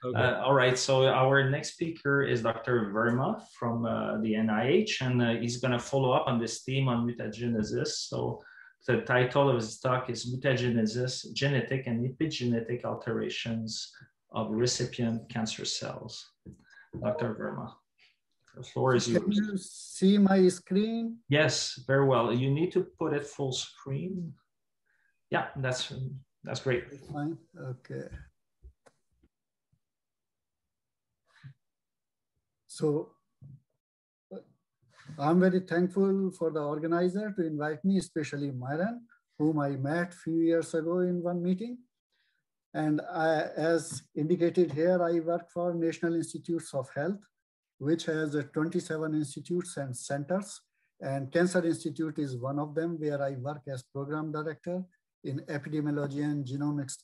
Okay. All right, so our next speaker is Dr. Verma from the NIH, and he's going to follow up on this theme on mutagenesis. So the title of his talk is Mutagenesis, Genetic and Epigenetic Alterations of Recipient Cancer Cells. Dr. Verma, the floor is yours. Can you see my screen? Yes, very well. You need to put it full screen. Yeah, that's great. Fine, okay. So I'm very thankful for the organizer to invite me, especially Myron, whom I met a few years ago in one meeting. And as indicated here, I work for National Institutes of Health, which has 27 institutes and centers. And Cancer Institute is one of them, where I work as program director in epidemiology and genomics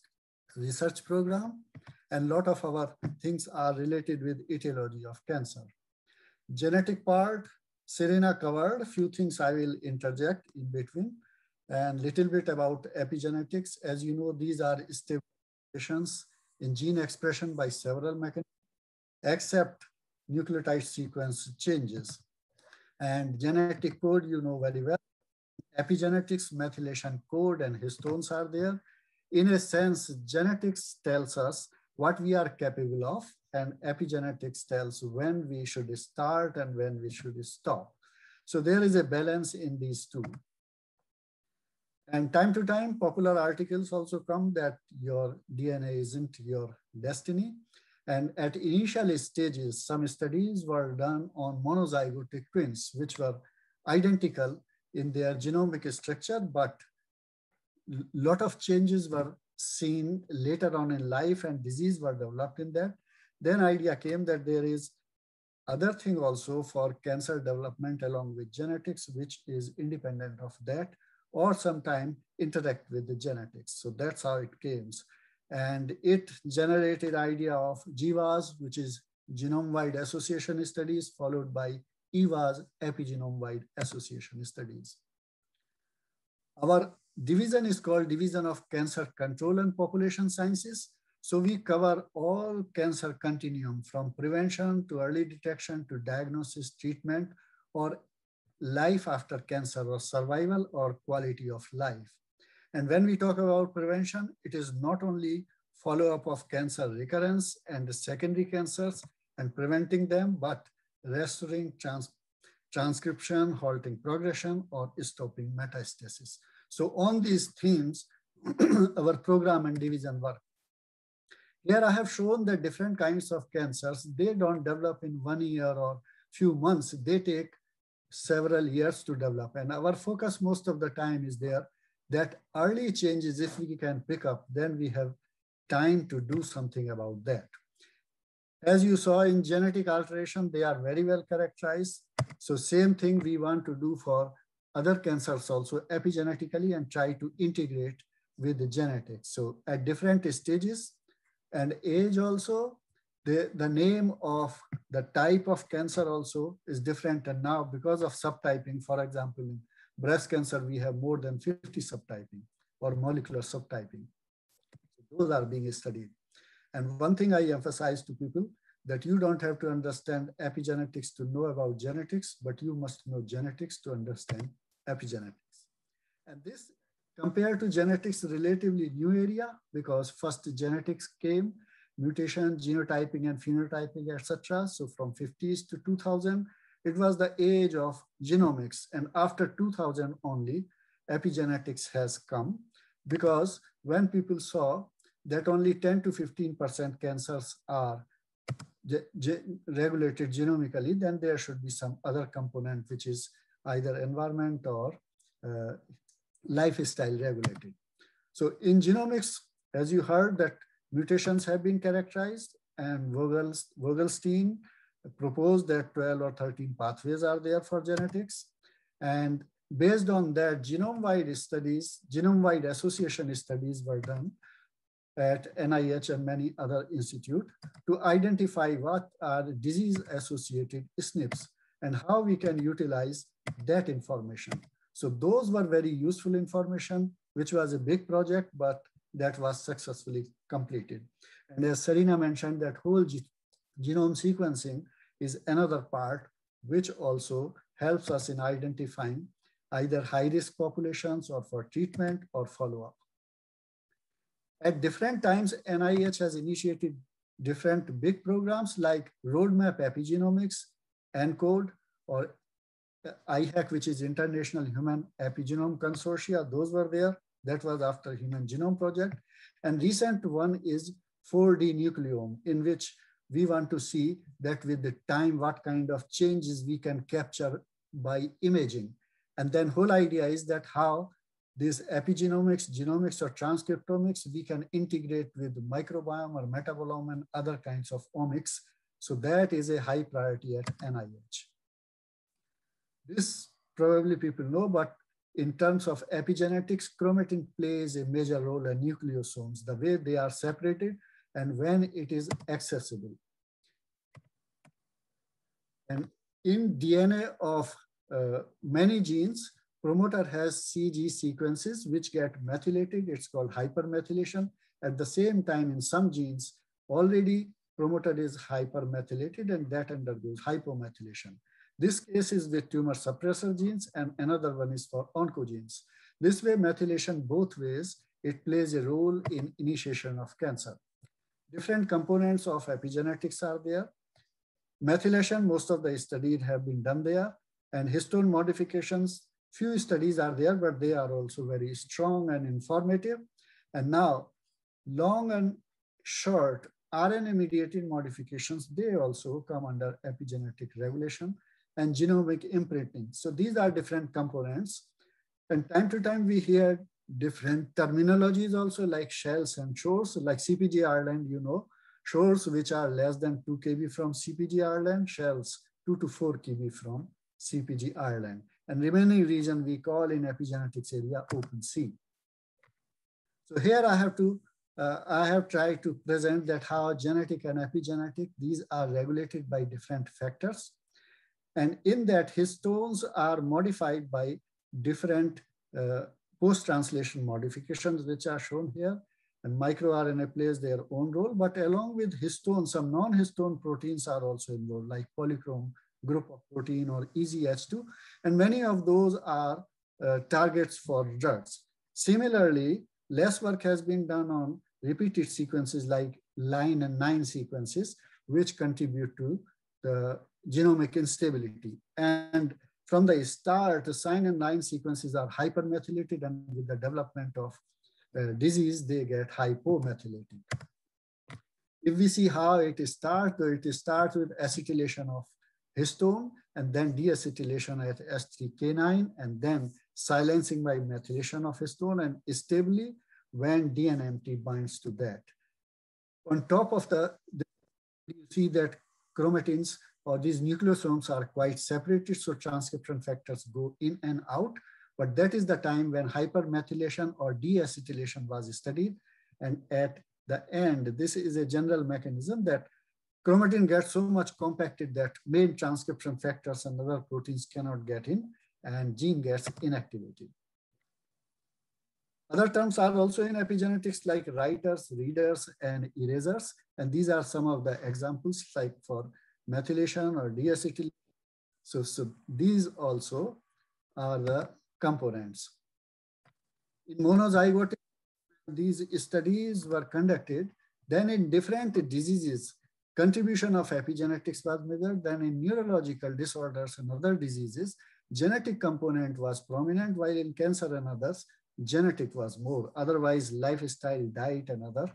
research program. And a lot of our things are related with etiology of cancer. Genetic part, Serena covered. A few things I will interject in between, and little bit about epigenetics. As you know, these are stabilizations in gene expression by several mechanisms, except nucleotide sequence changes. And genetic code, you know very well. Epigenetics, methylation code and histones are there. In a sense, genetics tells us what we are capable of, and epigenetics tells when we should start and when we should stop. So there is a balance in these two. And time to time, popular articles also come that your DNA isn't your destiny. And at initial stages, some studies were done on monozygotic twins, which were identical in their genomic structure, but a lot of changes were seen later on in life and disease were developed in that. Then idea came that there is other thing also for cancer development along with genetics, which is independent of that, or sometime interact with the genetics. So that's how it came. And it generated idea of GWAS, which is genome-wide association studies, followed by EWAS, epigenome-wide association studies. Our division is called Division of Cancer Control and Population Sciences. So we cover all cancer continuum from prevention to early detection to diagnosis, treatment, or life after cancer, or survival or quality of life. And when we talk about prevention, it is not only follow-up of cancer recurrence and secondary cancers and preventing them, but restoring transcription, halting progression, or stopping metastasis. So on these themes, our program and division work. Here I have shown that different kinds of cancers, they don't develop in 1 year or few months, they take several years to develop. And our focus most of the time is there that early changes, if we can pick up, then we have time to do something about that. As you saw in genetic alteration, they are very well characterized. So same thing we want to do for other cancers also epigenetically and try to integrate with the genetics. So at different stages and age also, the name of the type of cancer also is different. And now because of subtyping, for example, in breast cancer, we have more than 50 subtyping or molecular subtyping. So those are being studied. And one thing I emphasize to people that you don't have to understand epigenetics to know about genetics, but you must know genetics to understand epigenetics. And this compared to genetics, relatively new area because first genetics came, mutation, genotyping and phenotyping, etc. So from 50s to 2000, it was the age of genomics. And after 2000 only, epigenetics has come because when people saw that only 10 to 15% cancers are regulated genomically, then there should be some other component, which is either environment or lifestyle regulated. So in genomics, as you heard, that mutations have been characterized, and Vogelstein proposed that 12 or 13 pathways are there for genetics. And based on that, genome-wide studies, genome-wide association studies were done at NIH and many other institutes to identify what are disease-associated SNPs and how we can utilize that information. So those were very useful information, which was a big project, but that was successfully completed. And as Serena mentioned, that whole genome sequencing is another part which also helps us in identifying either high-risk populations or for treatment or follow-up. At different times, NIH has initiated different big programs like Roadmap Epigenomics, ENCODE, or IHEC, which is International Human Epigenome Consortia. Those were there. That was after Human Genome Project. And recent one is 4D nucleome, in which we want to see that with the time, what kind of changes we can capture by imaging. And then whole idea is that how this epigenomics, genomics, or transcriptomics, we can integrate with microbiome or metabolome and other kinds of omics. So that is a high priority at NIH. This probably people know, but in terms of epigenetics, chromatin plays a major role in nucleosomes, the way they are separated and when it is accessible. And in DNA of many genes, promoter has CG sequences which get methylated. It's called hypermethylation. At the same time, in some genes, already promoter is hypermethylated and that undergoes hypomethylation. This case is with tumor suppressor genes and another one is for oncogenes. This way, methylation both ways, it plays a role in initiation of cancer. Different components of epigenetics are there. Methylation, most of the studies have been done there, and histone modifications, few studies are there, but they are also very strong and informative. And now, long and short RNA-mediated modifications, they also come under epigenetic regulation and genomic imprinting. So these are different components. And time to time, we hear different terminologies also, like shells and shores, like CpG Ireland, you know, shores which are less than 2 kb from CpG Ireland, shells 2 to 4 kb from CpG Ireland. And remaining region we call in epigenetics area open sea. So here I have tried to present that how genetic and epigenetic, these are regulated by different factors. And in that, histones are modified by different post-translation modifications, which are shown here. And microRNA plays their own role, but along with histone, some non-histone proteins are also involved, like polychrome group of protein or EZH2, and many of those are targets for drugs. Similarly, less work has been done on repeated sequences like line and 9 sequences, which contribute to the genomic instability. And from the start, the SINE and 9 sequences are hypermethylated, and with the development of disease, they get hypomethylated. If we see how it starts with acetylation of histone and then deacetylation at S3K9 and then silencing by methylation of histone and stably when DNMT binds to that. On top of you see that chromatins or these nucleosomes are quite separated, so transcription factors go in and out. But that is the time when hypermethylation or deacetylation was studied. And at the end, this is a general mechanism that chromatin gets so much compacted that main transcription factors and other proteins cannot get in, and gene gets inactivated. Other terms are also in epigenetics like writers, readers, and erasers. And these are some of the examples like for methylation or deacetylation. So these also are the components. In monozygotic, these studies were conducted. Then in different diseases, contribution of epigenetics was measured. Then in neurological disorders and other diseases, genetic component was prominent, while in cancer and others, genetic was more. Otherwise, lifestyle, diet, and other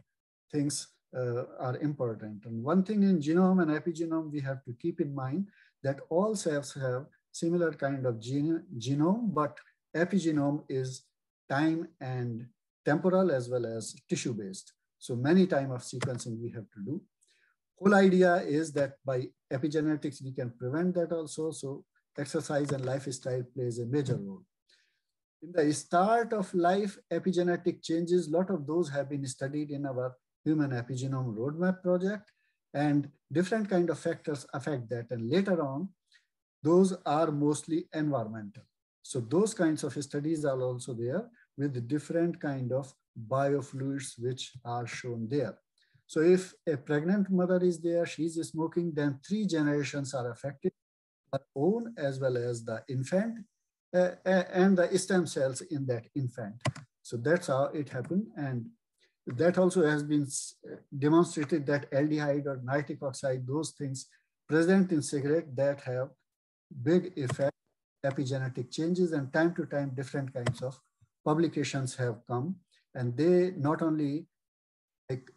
things are important. And one thing in genome and epigenome, we have to keep in mind that all cells have similar kind of genome, but epigenome is time and temporal as well as tissue-based. So many time of sequencing we have to do. Whole idea is that by epigenetics, we can prevent that also. So exercise and lifestyle plays a major role. In the start of life, epigenetic changes, a lot of those have been studied in our Human Epigenome Roadmap project, and different kind of factors affect that. And later on, those are mostly environmental. So those kinds of studies are also there with different kind of biofluids which are shown there. So if a pregnant mother is there, she's smoking, then 3 generations are affected, her own as well as the infant and the stem cells in that infant. So that's how it happened. And that also has been demonstrated that aldehyde or nitric oxide, those things present in cigarette that have big effect, epigenetic changes, and time to time different kinds of publications have come. And they not only like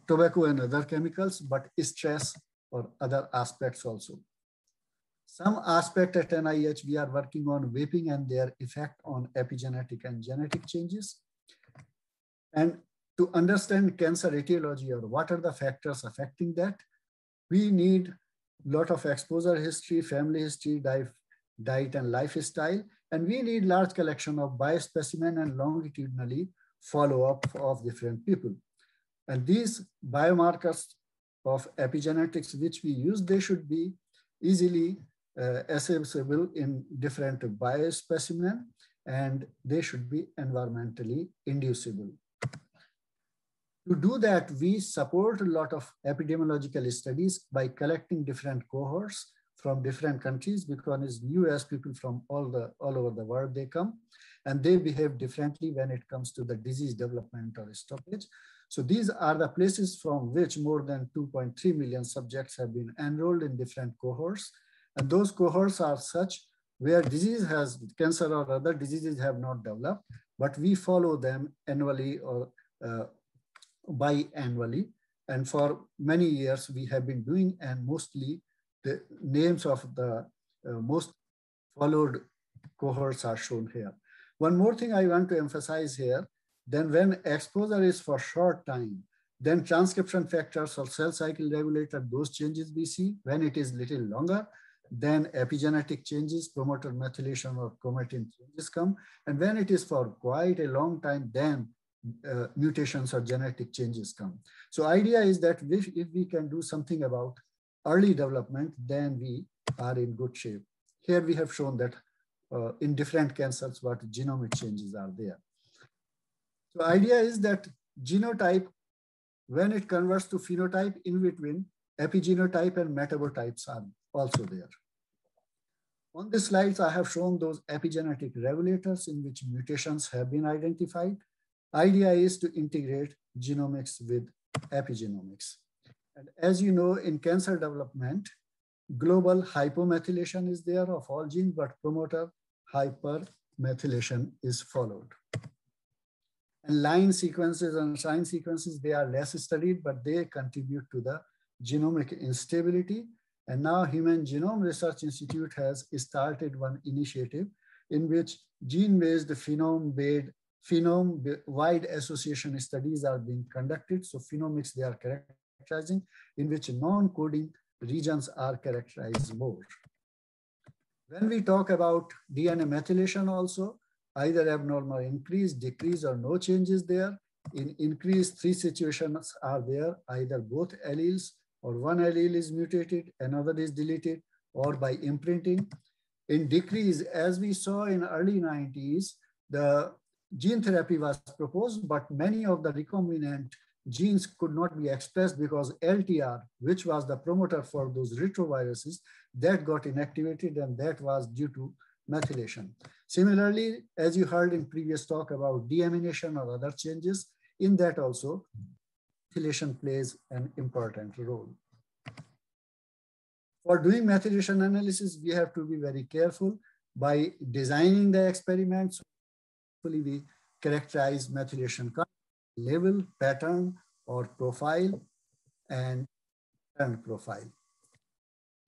tobacco and other chemicals, but stress or other aspects also. Some aspect at NIH, we are working on vaping and their effect on epigenetic and genetic changes. And to understand cancer etiology or what are the factors affecting that, we need a lot of exposure history, family history, diet and lifestyle, and we need large collection of biospecimen and longitudinally follow-up of different people. And these biomarkers of epigenetics which we use, they should be easily accessible in different biospecimen, and they should be environmentally inducible. To do that, we support a lot of epidemiological studies by collecting different cohorts from different countries, because it's US people from all over the world, they come and they behave differently when it comes to the disease development or stoppage. So these are the places from which more than 2.3 million subjects have been enrolled in different cohorts. And those cohorts are such where disease has, cancer or other diseases have not developed, but we follow them annually or biannually. And for many years we have been doing, and mostly the names of the most followed cohorts are shown here. One more thing I want to emphasize here, then when exposure is for short time, then transcription factors or cell cycle regulator, those changes we see. When it is little longer, then epigenetic changes, promoter methylation or chromatin changes come. And when it is for quite a long time, then mutations or genetic changes come. So idea is that if we can do something about early development, then we are in good shape. Here we have shown that in different cancers, what genomic changes are there. So idea is that genotype, when it converts to phenotype, in between epigenotype and metabotypes are also there. On the slides, I have shown those epigenetic regulators in which mutations have been identified. Idea is to integrate genomics with epigenomics. And as you know, in cancer development, global hypomethylation is there of all genes, but promoter hypermethylation is followed. And line sequences and sign sequences, they are less studied, but they contribute to the genomic instability. And now Human Genome Research Institute has started one initiative in which gene-based phenome-wide association studies are being conducted. So phenomics, they are characterizing, in which non-coding regions are characterized more. When we talk about DNA methylation also, either abnormal increase, decrease, or no changes there. In increase, 3 situations are there, either both alleles or one allele is mutated, another is deleted, or by imprinting. In decrease, as we saw in early 90s, the gene therapy was proposed, but many of the recombinant genes could not be expressed because LTR, which was the promoter for those retroviruses, that got inactivated, and that was due to methylation. Similarly, as you heard in previous talk about deamination or other changes, in that also, methylation plays an important role. For doing methylation analysis, we have to be very careful by designing the experiments. Hopefully, we characterize methylation level, pattern, or profile, and profile.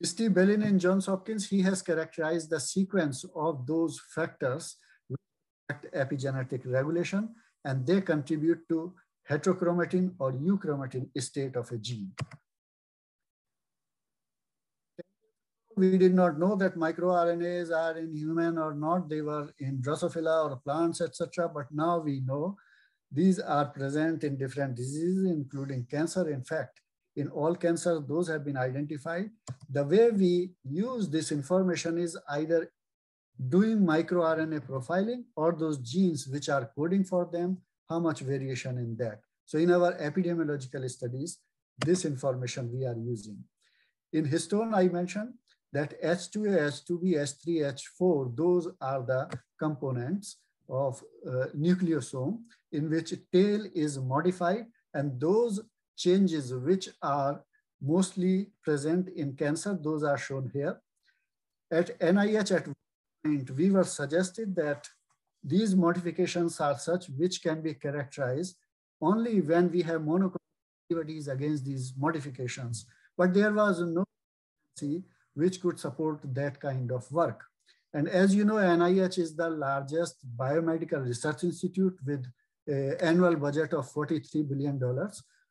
Steve Bellin and Johns Hopkins, he has characterized the sequence of those factors which affect epigenetic regulation, and they contribute to heterochromatin or euchromatin state of a gene. We did not know that microRNAs are in human or not. They were in Drosophila or plants, etc. But now we know these are present in different diseases, including cancer. In fact, in all cancers, those have been identified. The way we use this information is either doing microRNA profiling or those genes which are coding for them, how much variation in that. So in our epidemiological studies, this information we are using. In histone, I mentioned that H2A, H2B, H3, H4, those are the components of nucleosome in which tail is modified, and those changes which are mostly present in cancer, those are shown here. At NIH at one point, we were suggested that these modifications are such which can be characterized only when we have monoclonal antibodies against these modifications. But there was no which could support that kind of work. And as you know, NIH is the largest biomedical research institute with an annual budget of $43 billion.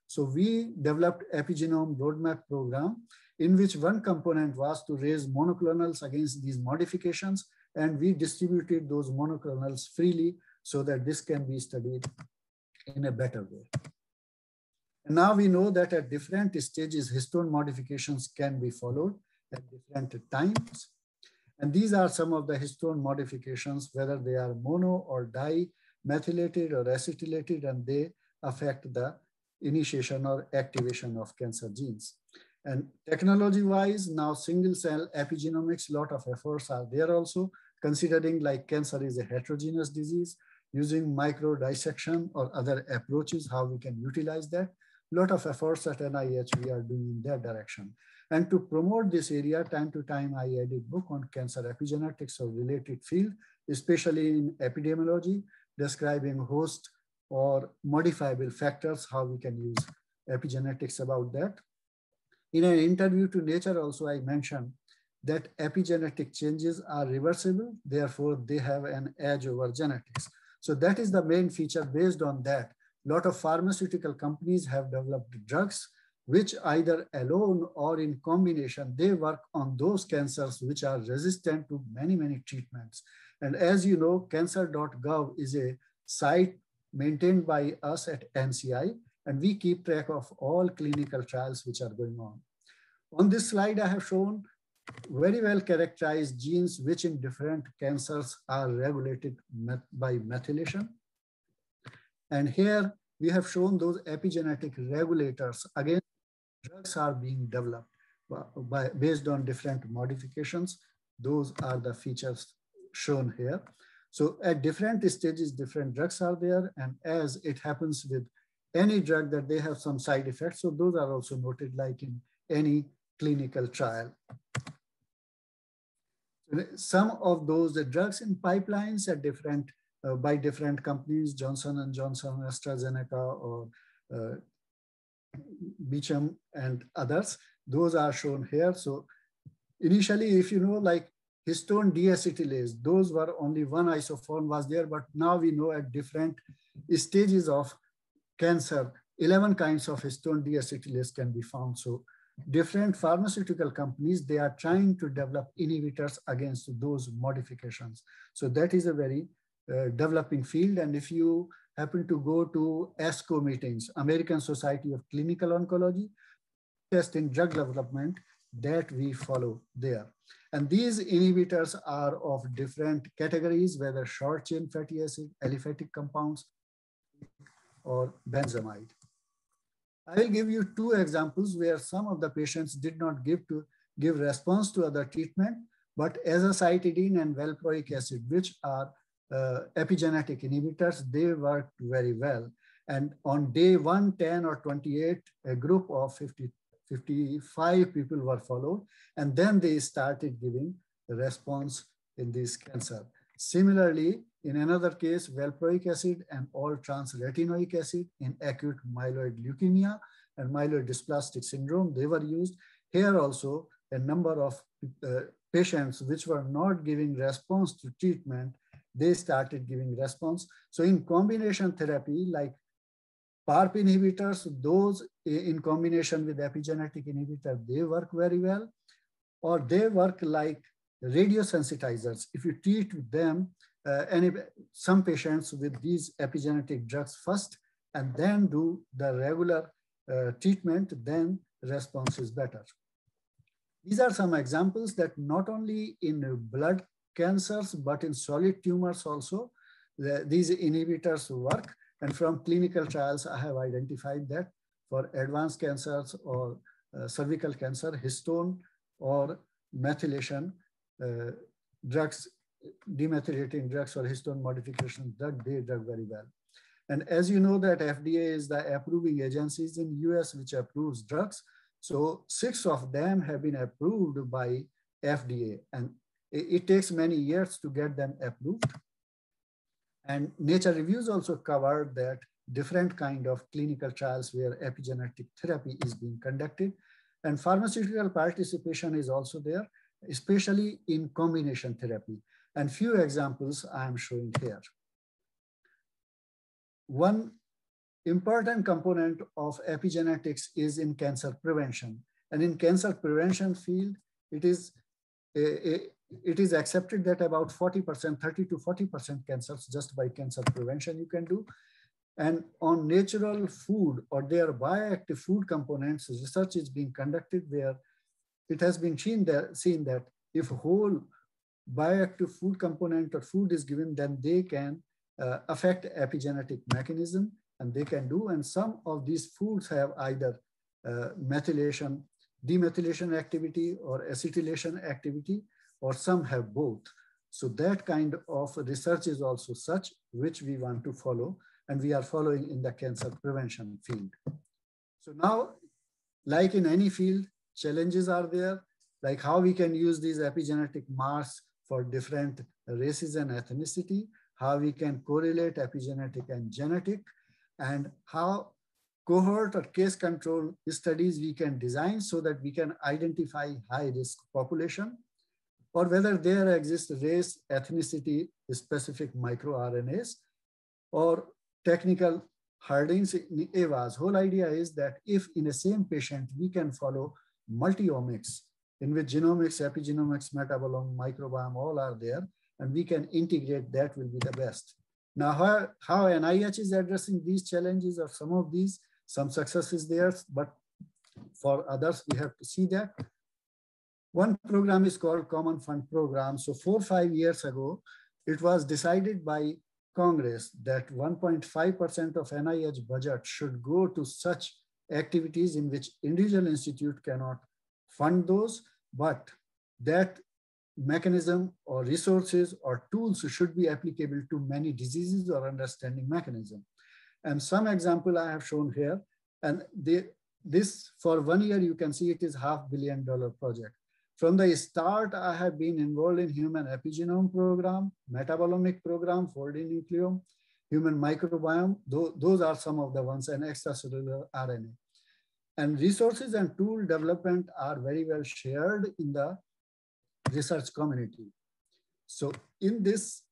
So we developed Epigenome Roadmap program in which one component was to raise monoclonals against these modifications, and we distributed those monoclonals freely so that this can be studied in a better way. And now we know that at different stages, histone modifications can be followed at different times. And these are some of the histone modifications, whether they are mono or di, methylated or acetylated, and they affect the initiation or activation of cancer genes. And technology-wise, now single-cell epigenomics, lot of efforts are there also, considering like cancer is a heterogeneous disease, using micro dissection or other approaches, how we can utilize that. Lot of efforts at NIH we are doing in that direction. And to promote this area, time to time, I edit book on cancer epigenetics or related field, especially in epidemiology, describing host or modifiable factors, how we can use epigenetics about that. In an interview to Nature also, I mentioned that epigenetic changes are reversible, therefore they have an edge over genetics. So that is the main feature. Based on that, a lot of pharmaceutical companies have developed drugs which either alone or in combination, they work on those cancers which are resistant to many, many treatments. And as you know, cancer.gov is a site maintained by us at NCI, and we keep track of all clinical trials which are going on. On this slide, I have shown very well characterized genes which in different cancers are regulated by methylation. And here we have shown those epigenetic regulators. Again, drugs are being developed based on different modifications. Those are the features shown here. So at different stages, different drugs are there. And as it happens with any drug that they have some side effects, so those are also noted like in any clinical trial. Some of those drugs in pipelines are different by different companies, Johnson & Johnson, AstraZeneca, or Beecham and others. Those are shown here. So initially, if you know, like histone deacetylase, those were only one isoform was there, but now we know at different stages of cancer, 11 kinds of histone deacetylase can be found. So different pharmaceutical companies, they are trying to develop inhibitors against those modifications. So that is a very developing field. And if you happen to go to ASCO meetings, American Society of Clinical Oncology, test in drug development that we follow there. And these inhibitors are of different categories, whether short chain fatty acid, aliphatic compounds, or benzamide. I will give you two examples where some of the patients did not give response to other treatment, but azacitidine and valproic acid, which are epigenetic inhibitors, they worked very well. And on day 1, 10, or 28, a group of 55 people were followed, and then they started giving the response in this cancer. Similarly, in another case, valproic acid and all-trans retinoic acid in acute myeloid leukemia and myelodysplastic syndrome, they were used. Here also, a number of patients which were not giving response to treatment, they started giving response. So in combination therapy, like PARP inhibitors, those in combination with epigenetic inhibitor, they work very well, or they work like radiosensitizers. If you treat them, some patients with these epigenetic drugs first, and then do the regular treatment, then response is better. These are some examples that not only in blood cancers, but in solid tumors also, these inhibitors work. And from clinical trials, I have identified that for advanced cancers or cervical cancer, histone or methylation drugs, demethylating drugs or histone modification drug, they drug very well. And as you know that FDA is the approving agencies in US which approves drugs. So 6 of them have been approved by FDA, and it takes many years to get them approved. And Nature Reviews also covered that different kind of clinical trials where epigenetic therapy is being conducted. And pharmaceutical participation is also there, especially in combination therapy. And few examples I am showing here. One important component of epigenetics is in cancer prevention. And in cancer prevention field, it is accepted that about 40%, 30 to 40% cancers just by cancer prevention you can do. And on natural food or their bioactive food components, research is being conducted where it has been seen that if whole bioactive food component or food is given, then they can affect epigenetic mechanism, and they can do. And some of these foods have either methylation, demethylation activity or acetylation activity, or some have both. So that kind of research is also such which we want to follow, and we are following in the cancer prevention field. So now, like in any field, challenges are there, like how we can use these epigenetic marks for different races and ethnicity, how we can correlate epigenetic and genetic, and how cohort or case control studies we can design so that we can identify high risk population, or whether there exists race, ethnicity, specific microRNAs, or technical hardings in EVAs. Whole idea is that if in a same patient, we can follow multi-omics, in which genomics, epigenomics, metabolome, microbiome, all are there, and we can integrate, that will be the best. Now, how NIH is addressing these challenges, or some of these, some success is there, but for others, we have to see that. One program is called Common Fund Program. So 4 or 5 years ago, it was decided by Congress that 1.5% of NIH budget should go to such activities in which individual institute cannot fund those, but that mechanism or resources or tools should be applicable to many diseases or understanding mechanism. And some example I have shown here, and this for 1 year, you can see it is $500 million project. From the start, I have been involved in human epigenome program, metabolomic program, folding nucleome, human microbiome. Those are some of the ones, and extracellular RNA. And resources and tool development are very well shared in the research community. So in this,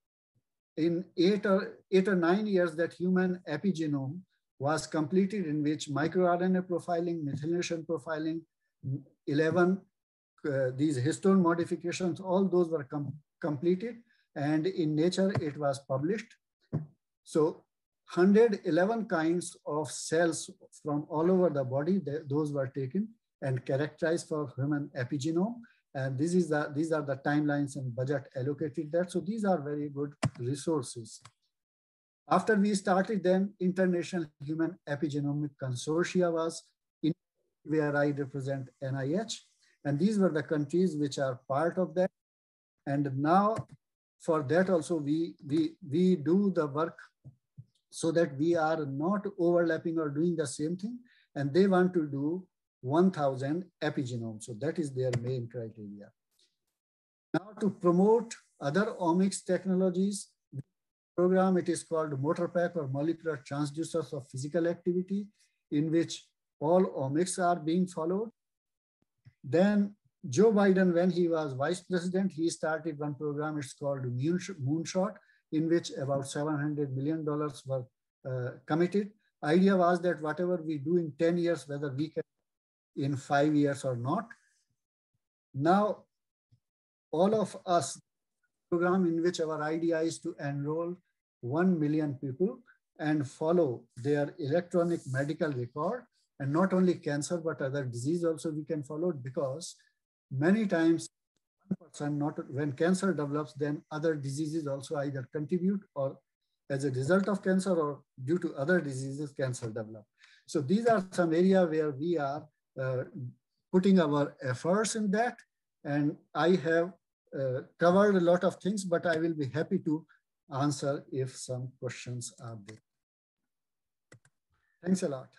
in 8 or 9 years that human epigenome was completed, in which microRNA profiling, methylation profiling, 11 these histone modifications, all those were completed, and in Nature it was published. So 111 kinds of cells from all over the body, those were taken and characterized for human epigenome. And these are the timelines and budget allocated there. So these are very good resources. After we started, then International Human Epigenomic Consortia was in, where I represent NIH. And these were the countries which are part of that. And now for that also, we do the work so that we are not overlapping or doing the same thing. And they want to do 1,000 epigenomes. So that is their main criteria. Now to promote other omics technologies, program, it is called MotorPack, or Molecular Transducers of Physical Activity, in which all omics are being followed. Then Joe Biden, when he was vice president, he started one program, it's called Moonshot, in which about $700 million were committed. Idea was that whatever we do in 10 years, whether we can in 5 years or not. Now, all of us program in which our idea is to enroll 1 million people and follow their electronic medical record, and not only cancer, but other disease also we can follow, because many times when cancer develops, then other diseases also either contribute or as a result of cancer or due to other diseases cancer developed. So these are some areas where we are putting our efforts in that. And I have covered a lot of things, but I will be happy to answer if some questions are there. Thanks a lot.